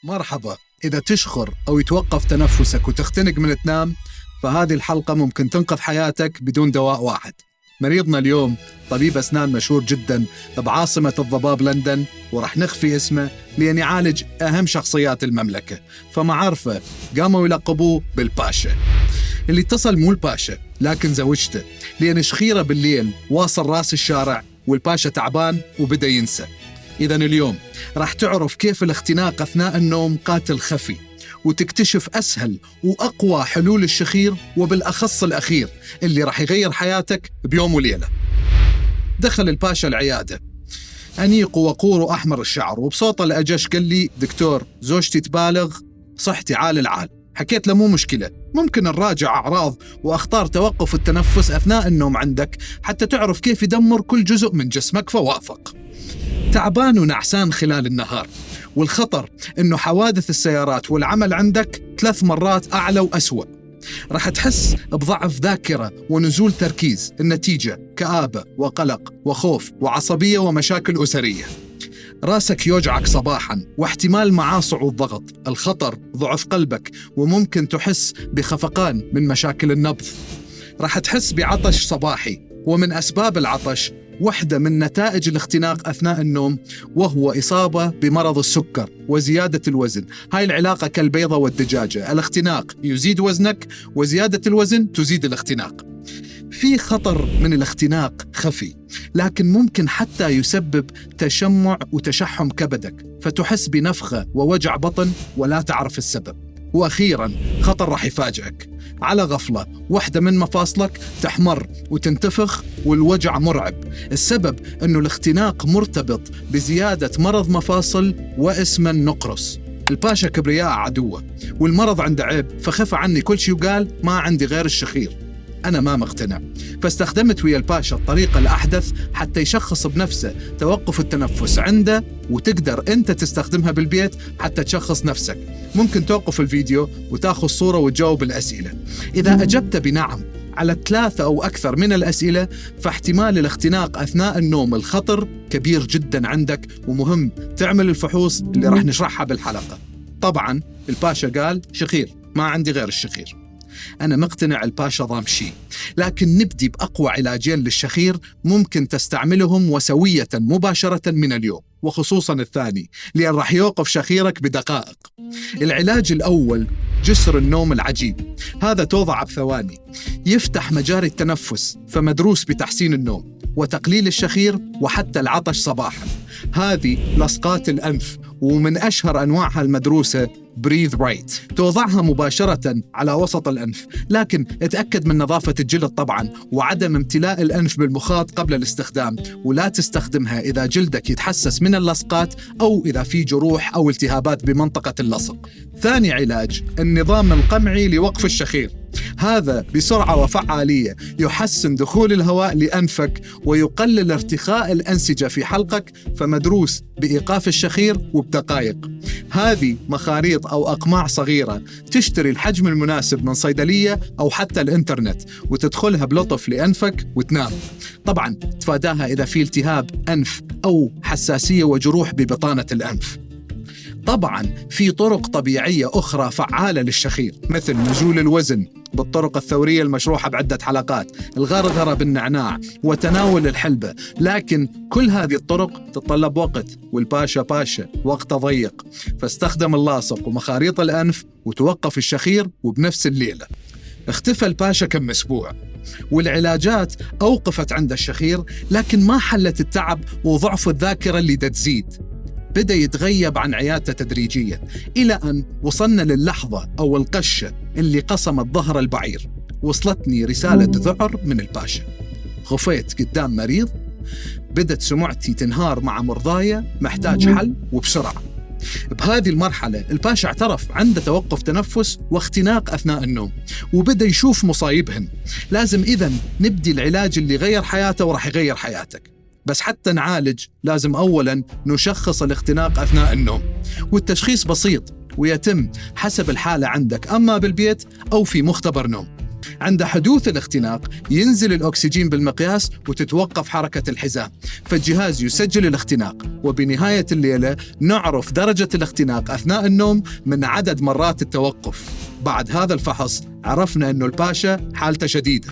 مرحبا. إذا تشخر أو يتوقف تنفسك وتختنق من تنام، فهذه الحلقة ممكن تنقذ حياتك بدون دواء واحد. مريضنا اليوم طبيب أسنان مشهور جدا بعاصمة الضباب لندن، ورح نخفي اسمه لأن يعالج أهم شخصيات المملكة، فمعارفه قاموا يلقبوه بالباشا. اللي اتصل مو الباشا لكن زوجته، لأن شخيرة بالليل واصل راس الشارع والباشا تعبان وبدأ ينسى. إذن اليوم راح تعرف كيف الاختناق أثناء النوم قاتل خفي، وتكتشف أسهل وأقوى حلول الشخير، وبالأخص الأخير اللي راح يغير حياتك بيوم وليلة. دخل الباشا العيادة أنيق وقور وأحمر الشعر، وبصوته الأجش قال لي: دكتور، زوجتي تبالغ، صحتي عال العال. حكيت له: مو مشكلة، ممكن نراجع أعراض وأخطار توقف التنفس أثناء النوم عندك حتى تعرف كيف يدمر كل جزء من جسمك. فوافق. تعبان ونعسان خلال النهار، والخطر إنه حوادث السيارات والعمل عندك 3 مرات أعلى وأسوأ. راح تحس بضعف ذاكرة ونزول تركيز، النتيجة كآبة وقلق وخوف وعصبية ومشاكل أسرية. راسك يوجعك صباحاً واحتمال معاه صعود ضغط. الخطر ضعف قلبك، وممكن تحس بخفقان من مشاكل النبض. راح تحس بعطش صباحي، ومن أسباب العطش واحدة من نتائج الاختناق أثناء النوم وهو إصابة بمرض السكر وزيادة الوزن. هاي العلاقة كالبيضة والدجاجة، الاختناق يزيد وزنك وزيادة الوزن تزيد الاختناق. في خطر من الاختناق خفي، لكن ممكن حتى يسبب تشمع وتشحم كبدك، فتحس بنفخة ووجع بطن ولا تعرف السبب. وأخيراً خطر راح يفاجئك. على غفلة واحدة من مفاصلك تحمر وتنتفخ والوجع مرعب. السبب أنه الاختناق مرتبط بزيادة مرض مفاصل واسمه النقرس. الباشا كبرياء عدوه، والمرض عنده عيب، فخف عني كل شيء وقال: ما عندي غير الشخير. أنا ما مقتنع، فاستخدمت ويا الباشا الطريقة الأحدث حتى يشخص بنفسه توقف التنفس عنده، وتقدر أنت تستخدمها بالبيت حتى تشخص نفسك. ممكن توقف الفيديو وتاخذ صورة وتجاوب الأسئلة. إذا أجبت بنعم على 3 أو أكثر من الأسئلة، فاحتمال الاختناق أثناء النوم الخطر كبير جدا عندك، ومهم تعمل الفحوص اللي راح نشرحها بالحلقة. طبعا الباشا قال: شخير، ما عندي غير الشخير. أنا مقتنع الباشا ضام شي، لكن نبدي بأقوى علاجين للشخير ممكن تستعملهم وسوية مباشرة من اليوم، وخصوصا الثاني لأن راح يوقف شخيرك بدقائق. العلاج الأول جسر النوم العجيب. هذا توضع بثواني، يفتح مجاري التنفس، فمدروس بتحسين النوم وتقليل الشخير وحتى العطش صباحا. هذه لصقات الأنف، ومن أشهر أنواعها المدروسة بريث رايت. توضعها مباشرة على وسط الأنف، لكن اتأكد من نظافة الجلد طبعا، وعدم امتلاء الأنف بالمخاط قبل الاستخدام. ولا تستخدمها إذا جلدك يتحسس من اللصقات، أو إذا في جروح أو التهابات بمنطقة اللصق. ثاني علاج النظام القمعي لوقف الشخير. هذا بسرعة وفعالية يحسن دخول الهواء لأنفك ويقلل ارتخاء الأنسجة في حلقك، فمدروس بإيقاف الشخير وبدقائق. هذه مخاريط أو أقماع صغيرة، تشتري الحجم المناسب من صيدلية أو حتى الإنترنت، وتدخلها بلطف لأنفك وتنام. طبعا تفاداها إذا في التهاب أنف أو حساسية وجروح ببطانة الأنف. طبعا في طرق طبيعية أخرى فعالة للشخير، مثل نزول الوزن بالطرق الثورية المشروحة بعدة حلقات، الغرغرة بالنعناع، وتناول الحلبة. لكن كل هذه الطرق تتطلب وقت، والباشا باشا وقته ضيق، فاستخدم اللاصق ومخاريط الأنف وتوقف الشخير وبنفس الليلة. اختفى الباشا كم أسبوع، والعلاجات أوقفت عند الشخير، لكن ما حلت التعب وضعف الذاكرة اللي تزيد. بدأ يتغيب عن عيادته تدريجيا، إلى أن وصلنا للحظة أو القشة اللي قسمت ظهر البعير. وصلتني رسالة ذعر من الباشا: خفيت قدام مريض، بدت سمعتي تنهار مع مرضايا، محتاج حل وبسرعة. بهذه المرحلة الباشا اعترف عنده توقف تنفس واختناق أثناء النوم، وبدأ يشوف مصايبهن. لازم إذن نبدي العلاج اللي غير حياته وراح يغير حياتك. بس حتى نعالج لازم أولاً نشخص الاختناق أثناء النوم، والتشخيص بسيط ويتم حسب الحالة عندك، أما بالبيت أو في مختبر نوم. عند حدوث الاختناق ينزل الأكسجين بالمقياس وتتوقف حركة الحزام، فالجهاز يسجل الاختناق، وبنهاية الليلة نعرف درجة الاختناق أثناء النوم من عدد مرات التوقف. بعد هذا الفحص عرفنا أنه الباشا حالته شديدة.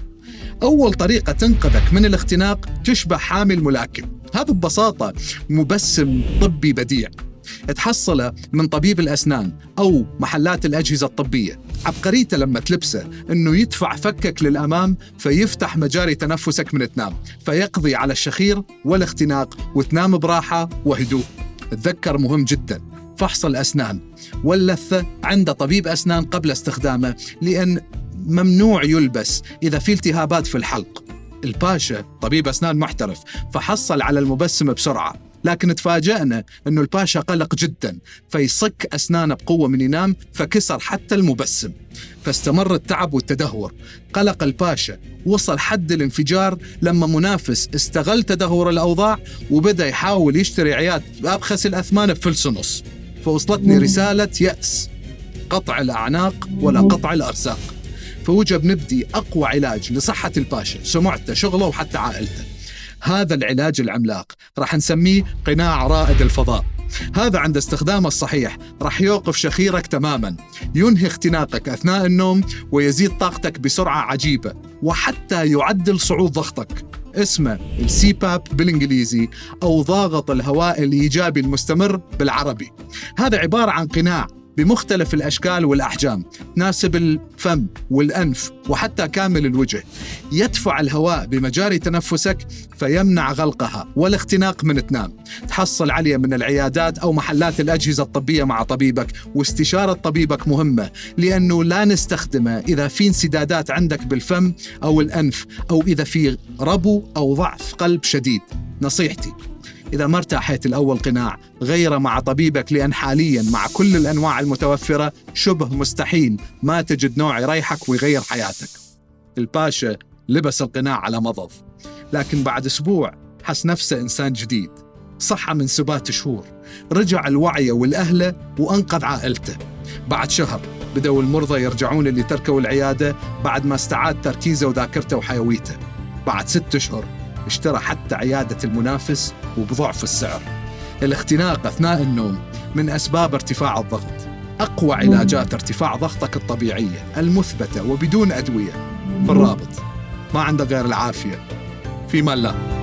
أول طريقة تنقذك من الاختناق تشبه حامل ملاكم، هذا ببساطة مبسم طبي بديع، تحصله من طبيب الأسنان أو محلات الأجهزة الطبية. عبقريته لما تلبسه أنه يدفع فكك للأمام فيفتح مجاري تنفسك من تنام، فيقضي على الشخير والاختناق وتنام براحة وهدوء. تذكر مهم جدا فحص الأسنان واللثة عند طبيب أسنان قبل استخدامه، لأن ممنوع يلبس إذا في التهابات في الحلق. الباشا طبيب أسنان محترف فحصل على المبسم بسرعة، لكن تفاجأنا أنه الباشا قلق جدا فيصك أسنانه بقوة من ينام فكسر حتى المبسم، فاستمر التعب والتدهور. قلق الباشا وصل حد الانفجار لما منافس استغل تدهور الأوضاع وبدأ يحاول يشتري عياد بأبخس الأثمان بفلس ونص. فوصلتني رسالة يأس، قطع الأعناق ولا قطع الأرزاق. فوجب نبدي أقوى علاج لصحة الباشا، سمعته، شغله وحتى عائلته. هذا العلاج العملاق راح نسميه قناع رائد الفضاء. هذا عند استخدامه الصحيح راح يوقف شخيرك تماما، ينهي اختناقك أثناء النوم ويزيد طاقتك بسرعة عجيبة، وحتى يعدل صعود ضغطك. اسمه السي باب بالإنجليزي أو ضاغط الهواء الإيجابي المستمر بالعربي. هذا عبارة عن قناع بمختلف الأشكال والأحجام، تناسب الفم والأنف وحتى كامل الوجه، يدفع الهواء بمجاري تنفسك فيمنع غلقها والاختناق من تنام. تحصل عليه من العيادات أو محلات الأجهزة الطبية مع طبيبك، واستشارة طبيبك مهمة لأنه لا نستخدمه إذا في انسدادات عندك بالفم أو الأنف، أو إذا في ربو أو ضعف قلب شديد. نصيحتي إذا ما ارتاحيت الأول قناع غيره مع طبيبك، لأن حالياً مع كل الأنواع المتوفرة شبه مستحيل ما تجد نوع يريحك ويغير حياتك. الباشا لبس القناع على مضض، لكن بعد أسبوع حس نفسه إنسان جديد، صحى من سبات شهور، رجع الوعي والأهله وأنقذ عائلته. بعد شهر بدأوا المرضى يرجعون اللي تركوا العيادة بعد ما استعاد تركيزه وذاكرته وحيويته. بعد 6 أشهر اشترى حتى عيادة المنافس وبضعف السعر. الاختناق أثناء النوم من أسباب ارتفاع الضغط. أقوى علاجات ارتفاع ضغطك الطبيعية المثبتة وبدون أدوية في الرابط. ما عنده غير العافية. في مال الله.